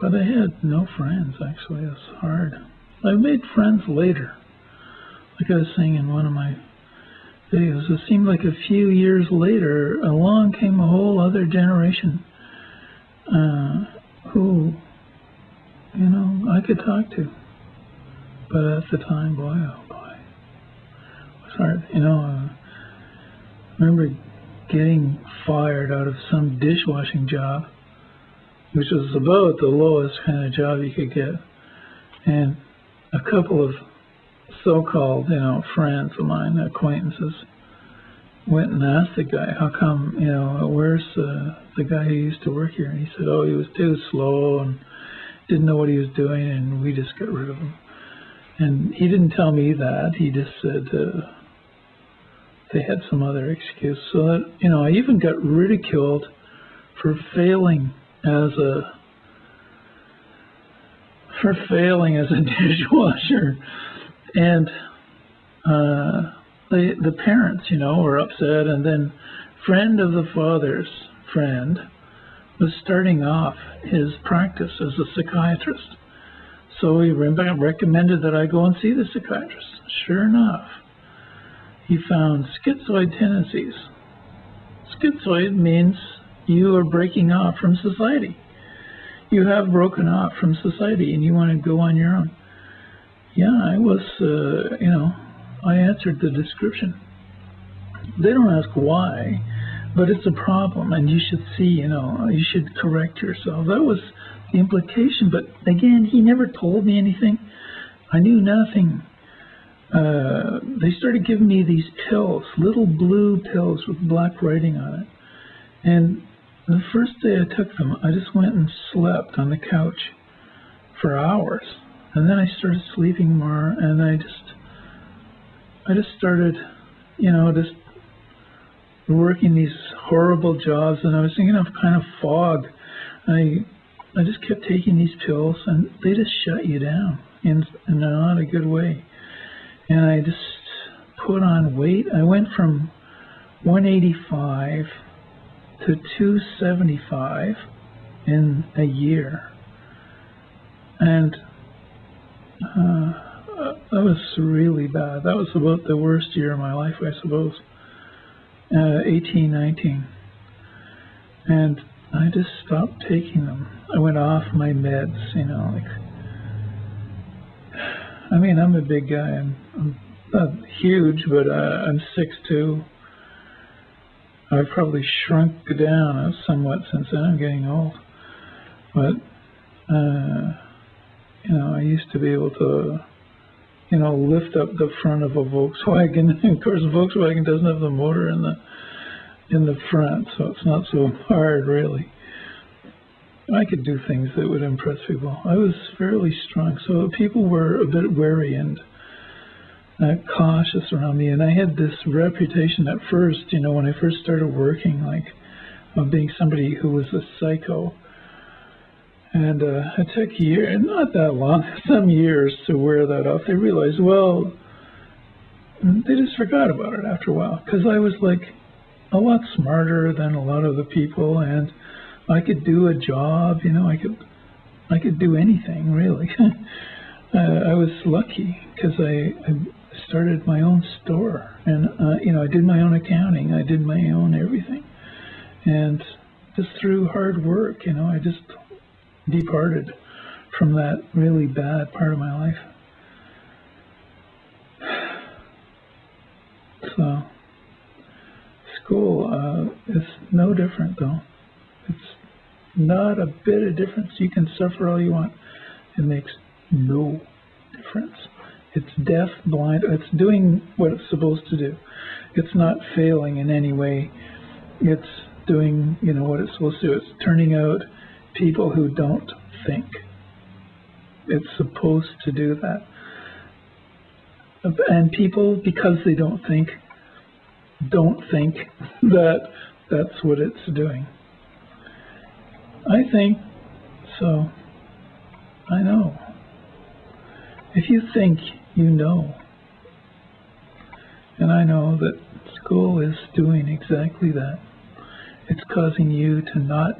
But I had no friends, actually. It was hard. I made friends later. Like I was saying in one of my videos, it seemed like a few years later, along came a whole other generation who, you know, I could talk to. But at the time, boy, oh boy, it was hard. You know, I remember getting fired out of some dishwashing job, which was about the lowest kind of job you could get. And a couple of so-called, you know, friends of mine, acquaintances, went and asked the guy, how come, you know, where's the guy who used to work here? And he said, oh, he was too slow and didn't know what he was doing, and we just got rid of him. And he didn't tell me that. He just said they had some other excuse. So that, you know, I even got ridiculed for failing as a dishwasher. And the parents, you know, were upset. And then friend of the father's friend was starting off his practice as a psychiatrist. So he recommended that I go and see the psychiatrist. Sure enough, he found schizoid tendencies. Schizoid means you are breaking off from society. You have broken off from society and you want to go on your own. Yeah, I was, you know, I answered the description. They don't ask why, but it's a problem and you should see, you know, you should correct yourself. That was the implication, but again, he never told me anything. I knew nothing. They started giving me these pills, little blue pills with black writing on it. And the first day I took them, I just went and slept on the couch for hours. And then I started sleeping more, and I just started, you know, just working these horrible jobs, and I was thinking of kind of fog. I just kept taking these pills, and they just shut you down in not a good way. And I just put on weight. I went from 185 to 275 in a year. And that was really bad. That was about the worst year of my life, I suppose. 18, 19. And I just stopped taking them. I went off my meds, you know, like, I mean, I'm a big guy. I'm not huge, but I'm 6'2". I've probably shrunk down somewhat since then. I'm getting old. But, you know, I used to be able to, you know, lift up the front of a Volkswagen. Of course, a Volkswagen doesn't have the motor in the front, so it's not so hard, really. I could do things that would impress people. I was fairly strong, so people were a bit wary and cautious around me. And I had this reputation at first, you know, when I first started working, like, of being somebody who was a psycho. And it took years, not that long, some years to wear that off. They realized, well, they just forgot about it after a while, because I was like a lot smarter than a lot of the people, and I could do a job, you know, I could do anything, really. I was lucky because I started my own store, and, you know, I did my own accounting, I did my own everything. And just through hard work, you know, I just departed from that really bad part of my life. So, school is no different, though. It's not a bit of difference. You can suffer all you want. It makes no difference. It's deaf, blind. It's doing what it's supposed to do. It's not failing in any way. It's doing, you know, what it's supposed to do. It's turning out people who don't think. It's supposed to do that. And people, because they don't think that that's what it's doing. I think so. I know. If you think, you know. And I know that school is doing exactly that. It's causing you to not